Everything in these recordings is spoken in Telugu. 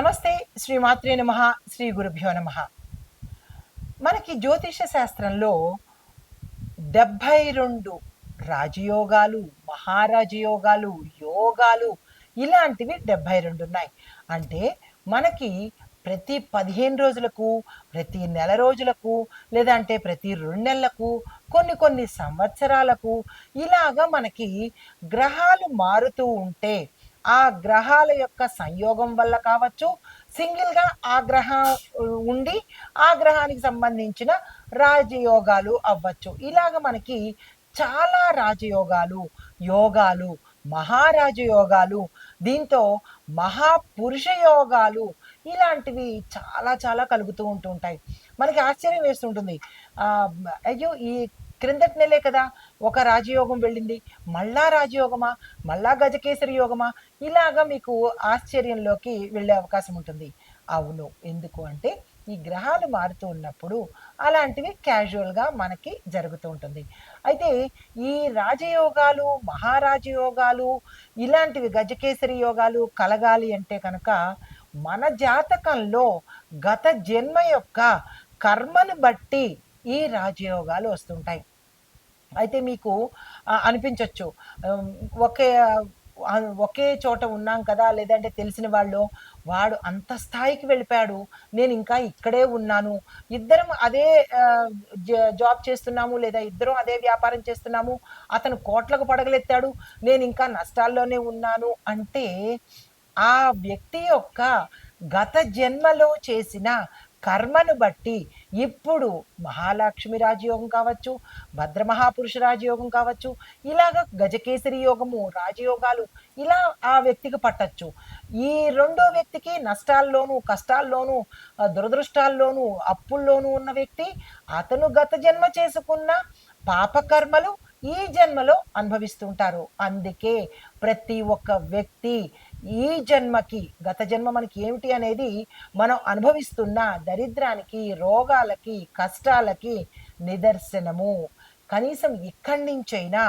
నమస్తే. శ్రీమాత్రే నమః. శ్రీ గురుభ్యో నమః. మనకి జ్యోతిష శాస్త్రంలో 72 రాజయోగాలు, మహారాజయోగాలు, యోగాలు ఇలాంటివి 72 ఉన్నాయి. అంటే మనకి ప్రతి 15 రోజులకు, ప్రతి నెల రోజులకు, లేదంటే ప్రతి 2 నెలలకు, కొన్ని సంవత్సరాలకు ఇలాగా మనకి గ్రహాలు మారుతూ ఉంటే ఆ గ్రహాల యొక్క సంయోగం వల్ల కావచ్చు, సింగిల్గా ఆ గ్రహం ఉండి ఆ గ్రహానికి సంబంధించిన రాజయోగాలు అవ్వచ్చు. ఇలాగ మనకి చాలా రాజయోగాలు, యోగాలు, మహారాజయోగాలు, దీంతో మహాపురుష యోగాలు ఇలాంటివి చాలా కలుగుతూ ఉంటుంటాయి. మనకి ఆశ్చర్యం వేస్తుంటుంది. అయ్యో, ఈ క్రిందటి నెలే కదా ఒక రాజయోగం వెళ్ళింది, మళ్ళా రాజయోగమా, మళ్ళా గజకేసరి యోగమా, ఇలాగా మీకు ఆశ్చర్యంలోకి వెళ్ళే అవకాశం ఉంటుంది. అవును, ఎందుకు అంటే ఈ గ్రహాలు మారుతూ ఉన్నప్పుడు అలాంటివి క్యాజువల్గా మనకి జరుగుతూ ఉంటుంది. అయితే ఈ రాజయోగాలు, మహారాజయోగాలు ఇలాంటివి గజకేసరి యోగాలు కలగాలి అంటే కనుక మన జాతకంలో గత జన్మ యొక్క కర్మను బట్టి ఈ రాజయోగాలు వస్తుంటాయి. అయితే మీకు అనిపించవచ్చు, ఒకే ఒకే చోట ఉన్నాం కదా, లేదంటే తెలిసిన వాళ్ళు, వాడు అంత స్థాయికి వెళ్ళిపోయాడు, నేను ఇంకా ఇక్కడే ఉన్నాను, ఇద్దరం అదే జాబ్ చేస్తున్నాము, లేదా ఇద్దరం అదే వ్యాపారం చేస్తున్నాము, అతను కోట్లకు పడగలెత్తాడు, నేను ఇంకా నష్టాల్లోనే ఉన్నాను అంటే ఆ వ్యక్తి యొక్క గత జన్మలో చేసిన కర్మను బట్టి ఇప్పుడు మహాలక్ష్మి రాజయోగం కావచ్చు, భద్రమహాపురుష రాజయోగం కావచ్చు, ఇలాగ గజకేసరి యోగము, రాజయోగాలు ఇలా ఆ వ్యక్తికి పట్టచ్చు. ఈ రెండో వ్యక్తికి నష్టాల్లోనూ, కష్టాల్లోనూ, దురదృష్టాల్లోనూ, అప్పుల్లోనూ ఉన్న వ్యక్తి, అతను గత జన్మ చేసుకున్న పాపకర్మలు ఈ జన్మలో అనుభవిస్తుంటారు. అందుకే ప్రతి ఒక్క వ్యక్తి ఈ జన్మకి, గత జన్మ మనకి ఏమిటి అనేది, మనం అనుభవిస్తున్న దరిద్రానికి, రోగాలకి, కష్టాలకి నిదర్శనము. కనీసం ఇక్కడి నుంచైనా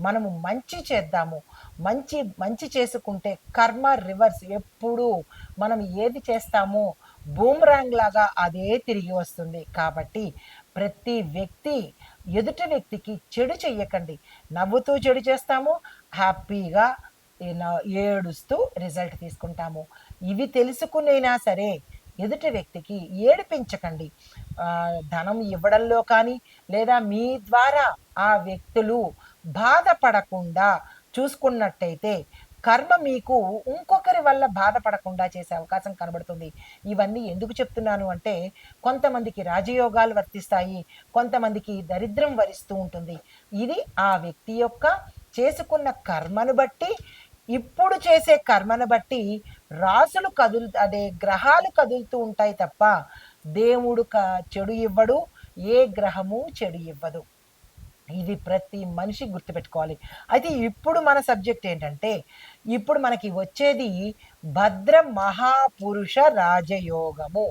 మనము మంచి చేద్దాము. మంచి చేసుకుంటే కర్మ రివర్స్, ఎప్పుడు మనం ఏది చేస్తామో బూమరాంగ్ లాగా అదే తిరిగి వస్తుంది. కాబట్టి ప్రతి వ్యక్తి ఎదుటి వ్యక్తికి చెడు చెయ్యకండి. నవ్వుతూ చెడు చేస్తాము, హ్యాపీగా ఏడుస్తూ రిజల్ట్ తీసుకుంటాము. ఇవి తెలుసుకునైనా సరే ఎదుటి వ్యక్తికి ఏడిపించకండి. ధనం ఇవ్వడంలో కానీ, లేదా మీ ద్వారా ఆ వ్యక్తులు బాధపడకుండా చూసుకున్నట్టయితే కర్మ మీకు ఇంకొకరి వల్ల బాధపడకుండా చేసే అవకాశం కనబడుతుంది. ఇవన్నీ ఎందుకు చెప్తున్నాను అంటే, కొంతమందికి రాజయోగాలు వర్తిస్తాయి, కొంతమందికి దరిద్రం వరిస్తూ ఉంటుంది. ఇది ఆ వ్యక్తి యొక్క చేసుకున్న కర్మను బట్టి, ఇప్పుడు చేసే కర్మను బట్టి రాసులు గ్రహాలు కదులుతూ ఉంటాయి తప్ప దేవుడు చెడు ఇవ్వడు, ఏ గ్రహము చెడు ఇవ్వదు. ఇది ప్రతి మనిషి గుర్తుపెట్టుకోవాలి. అయితే ఇప్పుడు మన సబ్జెక్ట్ ఏంటంటే, ఇప్పుడు మనకి వచ్చేది భద్ర మహాపురుష రాజయోగము.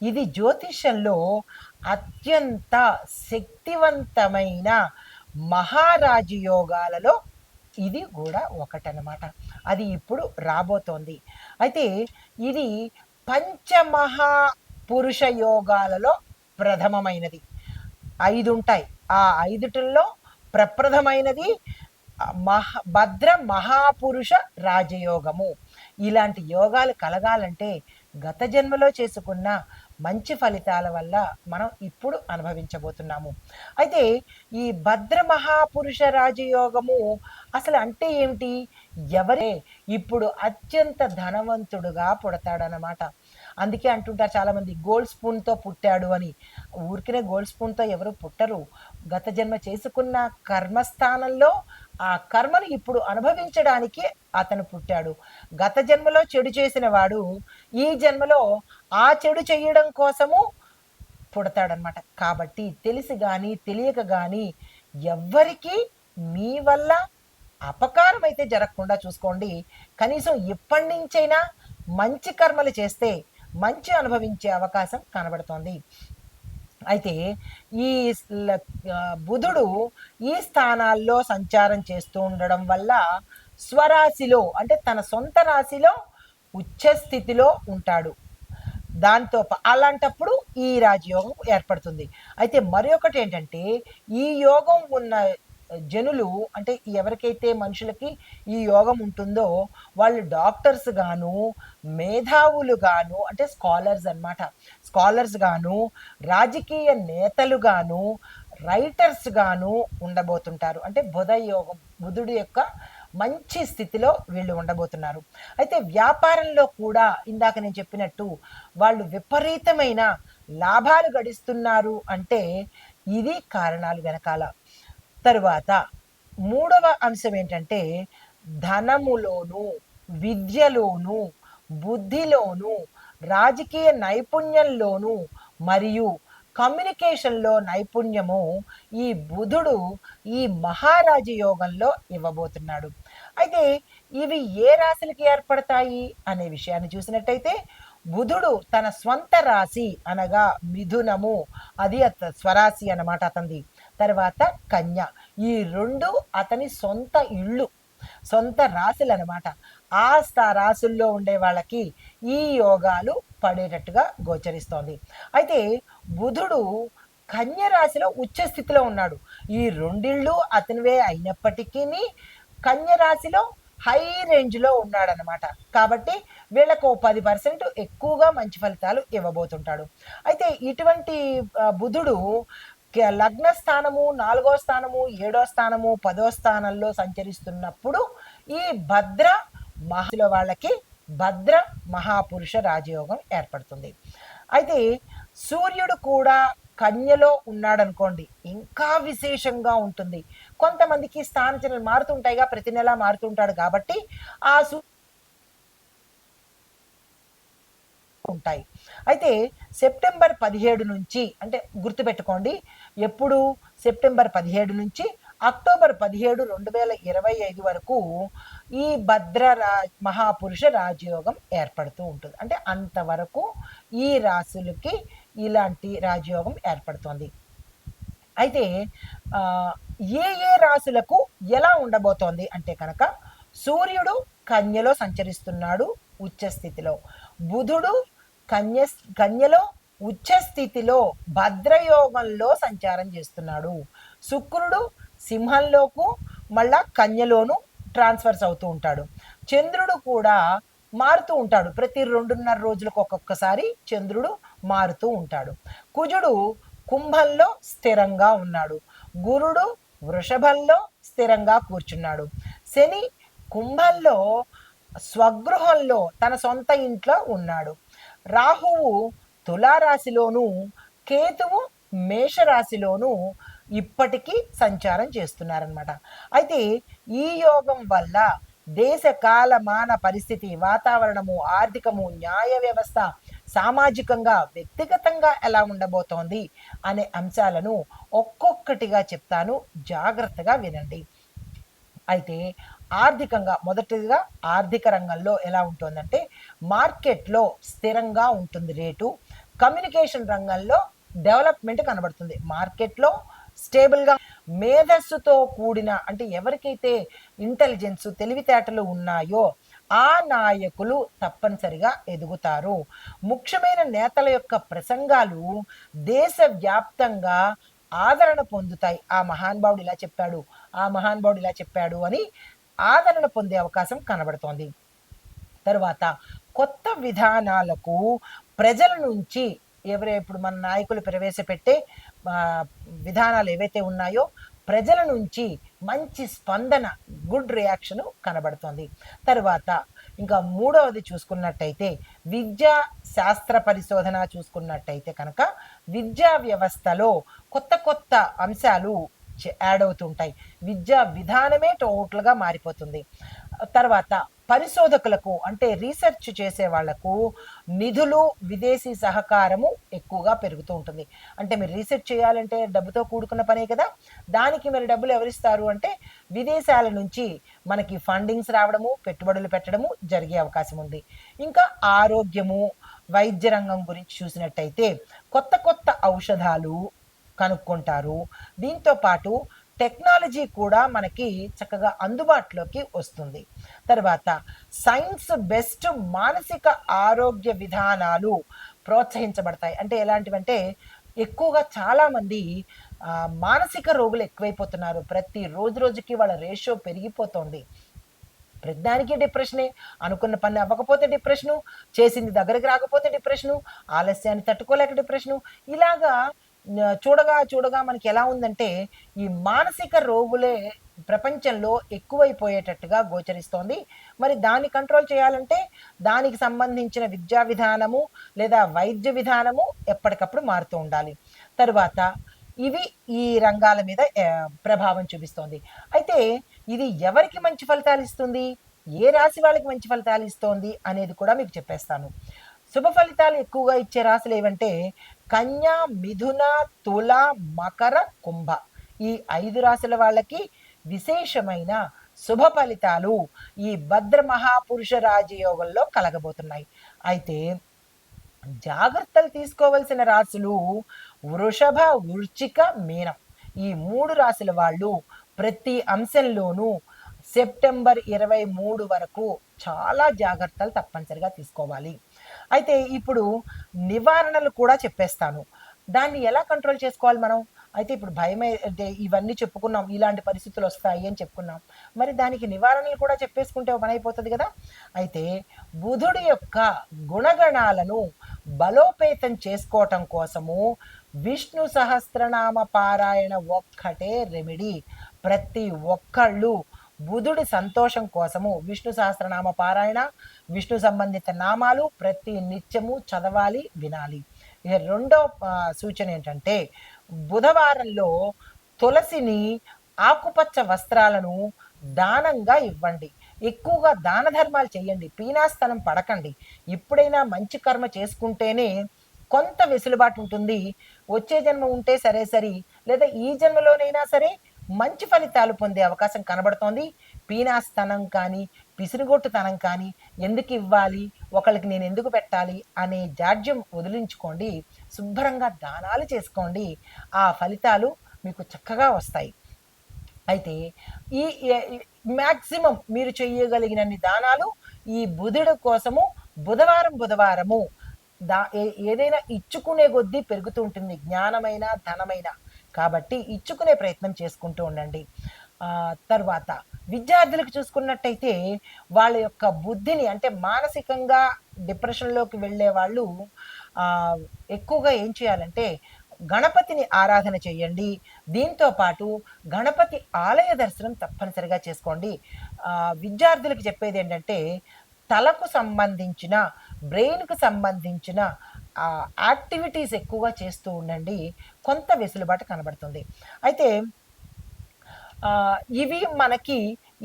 ఇది జ్యోతిష్యంలో అత్యంత శక్తివంతమైన మహారాజయోగాలలో ఇది కూడా ఒకటనమాట. అది ఇప్పుడు రాబోతోంది. అయితే ఇది పంచమహాపురుష యోగాలలో ప్రథమమైనది. 5 ఉంటాయి. ఆ 5టిల్లో ప్రప్రథమైనది భద్ర మహాపురుష రాజయోగము. ఇలాంటి యోగాలు కలగాలంటే గత జన్మలో చేసుకున్న మంచి ఫలితాల వల్ల మనం ఇప్పుడు అనుభవించబోతున్నాము. అయితే ఈ భద్ర మహాపురుష రాజయోగము అసలు అంటే ఏమిటి? ఎవరే ఇప్పుడు అత్యంత ధనవంతుడుగా పుడతాడనమాట. అందుకే అంటుంటారు చాలామంది, గోల్డ్ స్పూన్తో పుట్టాడు అని. ఊరికనే గోల్డ్ స్పూన్తో ఎవరు పుట్టరు. గత జన్మ చేసుకున్న కర్మస్థానంలో ఆ కర్మను ఇప్పుడు అనుభవించడానికి అతను పుట్టాడు. గత జన్మలో చెడు చేసిన వాడు ఈ జన్మలో ఆ చెడు చేయడం కోసము పుడతాడనమాట. కాబట్టి తెలిసి కానీ తెలియక కానీ ఎవ్వరికీ మీ వల్ల అపకారం అయితే జరగకుండా చూసుకోండి. కనీసం ఇప్పటి నుంచైనా మంచి కర్మలు చేస్తే మంచి అనుభవించే అవకాశం కనబడుతోంది. అయితే ఈ బుధుడు ఈ స్థానాల్లో సంచారం చేస్తూ ఉండడం వల్ల స్వరాశిలో, అంటే తన సొంత రాశిలో ఉచ్చ స్థితిలో ఉంటాడు. అలాంటప్పుడు ఈ రాజయోగం ఏర్పడుతుంది. అయితే మరి ఒకటేంటంటే, ఈ యోగం ఉన్న జనులు అంటే ఎవరికైతే మనుషులకి ఈ యోగం ఉంటుందో, వాళ్ళు డాక్టర్స్ గాను, మేధావులు గాను అంటే స్కాలర్స్ అనమాట. స్కాలర్స్ గాను, రాజకీయ నేతలు గాను, రైటర్స్ గాను ఉండబోతుంటారు. అంటే బుధుడి యొక్క మంచి స్థితిలో వీళ్ళు ఉండబోతున్నారు. అయితే వ్యాపారంలో కూడా ఇందాక నేను చెప్పినట్టు వాళ్ళు విపరీతమైన లాభాలు గడిస్తున్నారు అంటే ఇది కారణాలు వెనకాల. తరువాత మూడవ అంశం ఏంటంటే ధనములోను, విద్యలోను, బుద్ధిలోను, రాజకీయ నైపుణ్యంలోను మరియు కమ్యూనికేషన్లో నైపుణ్యము ఈ బుధుడు ఈ మహారాజ యోగంలో ఇవ్వబోతున్నాడు. అయితే ఇవి ఏ రాశులకి ఏర్పడతాయి అనే విషయాన్ని చూసినట్టయితే బుధుడు తన స్వంత రాశి అనగా మిథునము, అది స్వరాశి అన్నమాట అతనిది. తర్వాత కన్య, ఈ రెండు అతని సొంత ఇళ్ళు, సొంత రాశులు అనమాట. రాశుల్లో ఉండే వాళ్ళకి ఈ యోగాలు పడేటట్టుగా గోచరిస్తోంది. అయితే బుధుడు కన్య రాశిలో ఉచ్చ స్థితిలో ఉన్నాడు. ఈ రెండిళ్ళు అతనివే అయినప్పటికీ కన్య రాశిలో హై రేంజ్లో ఉన్నాడనమాట. కాబట్టి వీళ్ళకు 10% ఎక్కువగా మంచి ఫలితాలు ఇవ్వబోతుంటాడు. అయితే ఇటువంటి బుధుడు లగ్న స్థానము, 4వ స్థానము, 7వ స్థానము, 10వ స్థానంలో సంచరిస్తున్నప్పుడు ఈ వాళ్ళకి భద్ర మహాపురుష రాజయోగం ఏర్పడుతుంది. అయితే సూర్యుడు కూడా కన్యలో ఉన్నాడనుకోండి, ఇంకా విశేషంగా ఉంటుంది. కొంతమందికి స్థానచలనాలు మారుతుంటాయిగా, ప్రతి నెల మారుతుంటాడు కాబట్టి ఆ ఉంటాయి. అయితే సెప్టెంబర్ 17 నుంచి అంటే గుర్తుపెట్టుకోండి, ఎప్పుడు సెప్టెంబర్ 17 నుంచి అక్టోబర్ 17, 2025 వరకు ఈ మహాపురుష రాజయోగం ఏర్పడుతూ ఉంటుంది. అంటే అంతవరకు ఈ రాశులకి ఇలాంటి రాజయోగం ఏర్పడుతోంది. అయితే ఏ ఏ రాశులకు ఎలా ఉండబోతోంది అంటే కనుక సూర్యుడు కన్యలో సంచరిస్తున్నాడు ఉచ్చ స్థితిలో, బుధుడు కన్యలో ఉచ్చ స్థితిలో భద్రయోగంలో సంచారం చేస్తున్నాడు, శుక్రుడు సింహంలోకు మళ్ళా కన్యలోను ట్రాన్స్ఫర్స్ అవుతూ ఉంటాడు, చంద్రుడు కూడా మారుతూ ఉంటాడు, ప్రతి 2.5 రోజులకు ఒక్కొక్కసారి చంద్రుడు మారుతూ ఉంటాడు, కుజుడు కుంభంలో స్థిరంగా ఉన్నాడు, గురుడు వృషభంలో స్థిరంగా కూర్చున్నాడు, శని కుంభంలో స్వగృహంలో తన సొంత ఇంట్లో ఉన్నాడు, రాహువు తులారాశిలోను, కేతువు మేషరాశిలోను ఇప్పటికీ సంచారం చేస్తున్నారనమాట. అయితే ఈ యోగం వల్ల దేశ కాలమాన పరిస్థితి, వాతావరణము, ఆర్థికము, న్యాయ వ్యవస్థ, సామాజికంగా, వ్యక్తిగతంగా ఎలా ఉండబోతోంది అనే అంశాలను ఒక్కొక్కటిగా చెప్తాను, జాగ్రత్తగా వినండి. అయితే ఆర్థికంగా మొదటిగా ఆర్థిక రంగంలో ఎలా ఉంటుందంటే మార్కెట్లో స్థిరంగా ఉంటుంది రేటు, కమ్యూనికేషన్ రంగంలో డెవలప్మెంట్ కనబడుతుంది, మార్కెట్లో స్టేబుల్గా, మేధస్సుతో కూడిన అంటే ఎవరికైతే ఇంటెలిజెన్స్ తెలివితేటలు ఉన్నాయో ఆ నాయకులు తప్పనిసరిగా ఎదుగుతారు, ముఖ్యమైన నేతల యొక్క ప్రసంగాలు దేశవ్యాప్తంగా ఆదరణ పొందుతాయి. ఆ మహానుభావుడు ఇలా చెప్పాడు, ఆ మహానుభావుడు ఇలా చెప్పాడు అని ఆదరణ పొందే అవకాశం కనబడుతోంది. తరువాత కొత్త విధానాలకు ప్రజల నుంచి ఇప్పుడు మన నాయకులు ప్రవేశపెట్టే విధానాలు ఏవైతే ఉన్నాయో ప్రజల నుంచి మంచి స్పందన, గుడ్ రియాక్షన్ కనబడుతుంది. తరువాత ఇంకా మూడవది చూసుకున్నట్టయితే విద్యా శాస్త్ర పరిశోధన చూసుకున్నట్టయితే కనుక విద్యా వ్యవస్థలో కొత్త కొత్త అంశాలు యాడ్ అవుతుంటాయి, విద్యా విధానమే టోటల్గా మారిపోతుంది. తర్వాత పరిశోధకులకు అంటే రీసెర్చ్ చేసే వాళ్లకు నిధులు, విదేశీ సహకారము ఎక్కువగా పెరుగుతూ ఉంటుంది. అంటే మీరు రీసెర్చ్ చేయాలంటే డబ్బుతో కూడుకున్న పనే కదా, దానికి మరి డబ్బులు ఎవరిస్తారు అంటే విదేశాల నుంచి మనకి ఫండింగ్స్ రావడము, పెట్టుబడులు పెట్టడము జరిగే అవకాశం ఉంది. ఇంకా ఆరోగ్యము, వైద్య రంగం గురించి చూసినట్టయితే కొత్త కొత్త ఔషధాలు కనుక్కుంటారు. దీంతో పాటు టెక్నాలజీ కూడా మనకి చక్కగా అందుబాటులోకి వస్తుంది. తర్వాత సైన్స్ బెస్ట్ మానసిక ఆరోగ్య విధానాలు ప్రోత్సహించబడతాయి. అంటే ఎలాంటివంటే ఎక్కువగా చాలామంది మానసిక రోగులు ఎక్కువైపోతున్నారు. ప్రతి రోజుకి వాళ్ళ రేషియో పెరిగిపోతోంది. ప్రతిదానికి డిప్రెషనే. అనుకున్న పని అవ్వకపోతే డిప్రెషను, చేసింది దగ్గరికి రాకపోతే డిప్రెషను, ఆలస్యాన్ని తట్టుకోలేక డిప్రెషను. ఇలాగా చూడగా మనకి ఎలా ఉందంటే ఈ మానసిక రోగులే ప్రపంచంలో ఎక్కువైపోయేటట్టుగా గోచరిస్తోంది. మరి దాన్ని కంట్రోల్ చేయాలంటే దానికి సంబంధించిన విద్యా విధానము లేదా వైద్య విధానము ఎప్పటికప్పుడు మారుతూ ఉండాలి. తరువాత ఇవి ఈ రంగాల మీద ప్రభావం చూపిస్తోంది. అయితే ఇది ఎవరికి మంచి ఫలితాలు ఇస్తుంది, ఏ రాశి వాళ్ళకి మంచి ఫలితాలు ఇస్తోంది అనేది కూడా మీకు చెప్పేస్తాను. శుభ ఫలితాలు ఎక్కువగా ఇచ్చే రాశులు ఏవంటే కన్యా, మిథున, తుల, మకర, కుంభ. ఈ 5 రాశుల వాళ్ళకి విశేషమైన శుభ ఫలితాలు ఈ భద్ర మహాపురుష రాజయోగంలో కలగబోతున్నాయి. అయితే జాగ్రత్తలు తీసుకోవలసిన రాశులు వృషభ, వృశ్చిక, మీనం. ఈ 3 రాశుల వాళ్ళు ప్రతి అంశంలోనూ సెప్టెంబర్ 23 వరకు చాలా జాగ్రత్తలు తప్పనిసరిగా తీసుకోవాలి. అయితే ఇప్పుడు నివారణలు కూడా చెప్పేస్తాను. దాన్ని ఎలా కంట్రోల్ చేసుకోవాలి మనం? అయితే ఇప్పుడు భయమే అంటే ఇవన్నీ చెప్పుకున్నాం, ఇలాంటి పరిస్థితులు వస్తాయి అని చెప్పుకున్నాం. మరి దానికి నివారణలు కూడా చెప్పేసుకుంటే పని అయిపోతుంది కదా. అయితే బుధుడి యొక్క గుణగణాలను బలోపేతం చేసుకోవటం కోసము విష్ణు సహస్రనామ పారాయణ ఒక్కటే రెమెడీ. ప్రతి ఒక్కళ్ళు బుధుడి సంతోషం కోసము విష్ణు సహస్రనామ పారాయణ, విష్ణు సంబంధిత నామాలు ప్రతి నిత్యము చదవాలి, వినాలి. ఇక రెండో సూచన ఏంటంటే బుధవారంలో తులసిని, ఆకుపచ్చ వస్త్రాలను దానంగా ఇవ్వండి. ఎక్కువగా దాన ధర్మాలు చేయండి, పీనాస్తనం పడకండి. ఎప్పుడైనా మంచి కర్మ చేసుకుంటేనే కొంత వెసులుబాటు ఉంటుంది. వచ్చే జన్మ ఉంటే సరే, లేదా ఈ జన్మలోనైనా సరే మంచి ఫలితాలు పొందే అవకాశం కనబడుతోంది. పీనాస్తనం కానీ, పిసిరుగొట్టుతనం కానీ, ఎందుకు ఇవ్వాలి, ఒకళ్ళకి నేను ఎందుకు పెట్టాలి అనే జాడ్యం వదిలించుకోండి. శుభ్రంగా దానాలు చేసుకోండి. ఆ ఫలితాలు మీకు చక్కగా వస్తాయి. అయితే ఈ మ్యాక్సిమం మీరు చేయగలిగినన్ని దానాలు ఈ బుధుడు కోసము బుధవారము ఏదైనా ఇచ్చుకునే కొద్దీ పెరుగుతూ ఉంటుంది, జ్ఞానమైన ధనమైన. కాబట్టి ఇచ్చుకునే ప్రయత్నం చేసుకుంటూ ఉండండి. తర్వాత విద్యార్థులకు చూసుకున్నట్టయితే వాళ్ళ యొక్క బుద్ధిని అంటే మానసికంగా డిప్రెషన్లోకి వెళ్ళే వాళ్ళు ఎక్కువగా ఏం చేయాలంటే గణపతిని ఆరాధన చేయండి. దీంతో పాటు గణపతి ఆలయ దర్శనం తప్పనిసరిగా చేసుకోండి. విద్యార్థులకు చెప్పేది ఏంటంటే తలకు సంబంధించిన, బ్రెయిన్కు సంబంధించిన యాక్టివిటీస్ ఎక్కువగా చేస్తూ ఉండండి. కొంత వెసులుబాటు కనబడుతుంది. అయితే ఇవి మనకి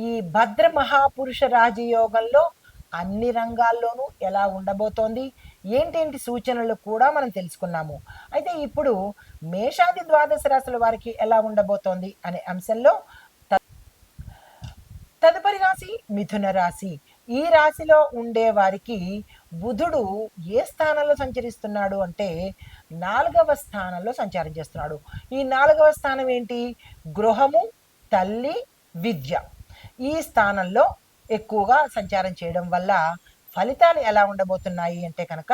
ఈ భద్ర మహాపురుష రాజయోగంలో అన్ని రంగాల్లోనూ ఎలా ఉండబోతోంది, ఏంటేంటి సూచనలు కూడా మనం తెలుసుకున్నాము. అయితే ఇప్పుడు మేషాది ద్వాదశ రాశుల వారికి ఎలా ఉండబోతోంది అనే అంశంలో తదుపరి రాశి మిథున రాశి. ఈ రాశిలో ఉండే వారికి బుధుడు ఏ స్థానంలో సంచరిస్తున్నాడు అంటే 4వ స్థానంలో సంచారం చేస్తున్నాడు. ఈ 4వ స్థానం ఏంటి? గృహము, తల్లి, విద్య. ఈ స్థానంలో ఎక్కువగా సంచారం చేయడం వల్ల ఫలితాలు ఎలా ఉండబోతున్నాయి అంటే కనుక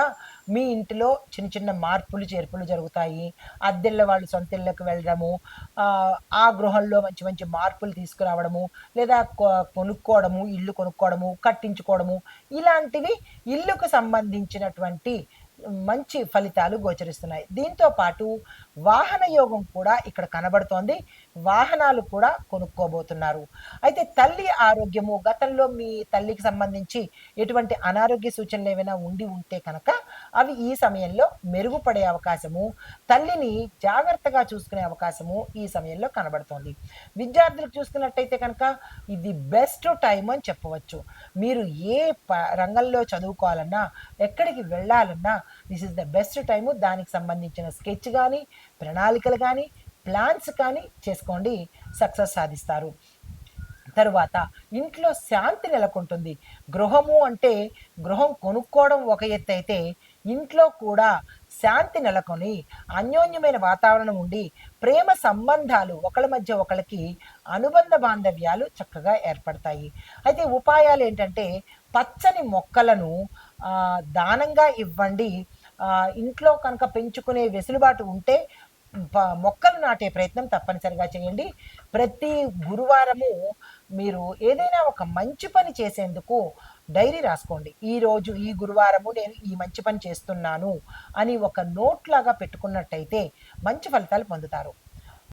మీ ఇంటిలో చిన్న మార్పులు చేర్పులు జరుగుతాయి. అద్దెళ్ళ వాళ్ళు సొంత ఇళ్ళకి వెళ్ళడము, ఆ గృహంలో మంచి మార్పులు తీసుకురావడము, లేదా కొనుక్కోవడము, ఇల్లు కొనుక్కోవడము, కట్టించుకోవడము, ఇలాంటివి ఇల్లుకు సంబంధించినటువంటి మంచి ఫలితాలు గోచరిస్తున్నాయి. దీంతో పాటు వాహన యోగం కూడా ఇక్కడ కనబడుతోంది. వాహనాలు కూడా కొనుక్కోబోతున్నారు. అయితే తల్లి ఆరోగ్యము, గతంలో మీ తల్లికి సంబంధించి ఎటువంటి అనారోగ్య సూచనలు ఏమైనా ఉంటే కనుక అవి ఈ సమయంలో మెరుగుపడే అవకాశము, తల్లిని జాగ్రత్తగా చూసుకునే అవకాశము ఈ సమయంలో కనబడుతోంది. విద్యార్థులకు చూసుకున్నట్టయితే కనుక ఇది బెస్ట్ టైం అని చెప్పవచ్చు. మీరు ఏ రంగంలో చదువుకోవాలన్నా, ఎక్కడికి వెళ్ళాలన్నా this is the best time. దానికి సంబంధించిన స్కెచ్ కానీ, ప్రణాళికలు కానీ, ప్లాన్స్ కానీ చేసుకోండి, సక్సెస్ సాధిస్తారు. తరువాత ఇంట్లో శాంతి నెలకొంటుంది. గృహము అంటే గృహం కొనుక్కోవడం ఒక ఎత్తు అయితే ఇంట్లో కూడా శాంతి నెలకొని అన్యోన్యమైన వాతావరణం ఉండి ప్రేమ సంబంధాలు ఒకళ్ళ మధ్య ఒకళ్ళకి అనుబంధ బాంధవ్యాలు చక్కగా ఏర్పడతాయి. అయితే ఉపాయాలు ఏంటంటే పచ్చని మొక్కలను దానంగా ఇవ్వండి. ఇంట్లో కనుక పెంచుకునే వెసులుబాటు ఉంటే మొక్కలు నాటే ప్రయత్నం తప్పనిసరిగా చేయండి. ప్రతి గురువారము మీరు ఏదైనా ఒక మంచి పని చేసేందుకు డైరీ రాసుకోండి. ఈరోజు ఈ గురువారము నేను ఈ మంచి పని చేస్తున్నాను అని ఒక నోట్ లాగా పెట్టుకున్నట్టయితే మంచి ఫలితాలు పొందుతారు.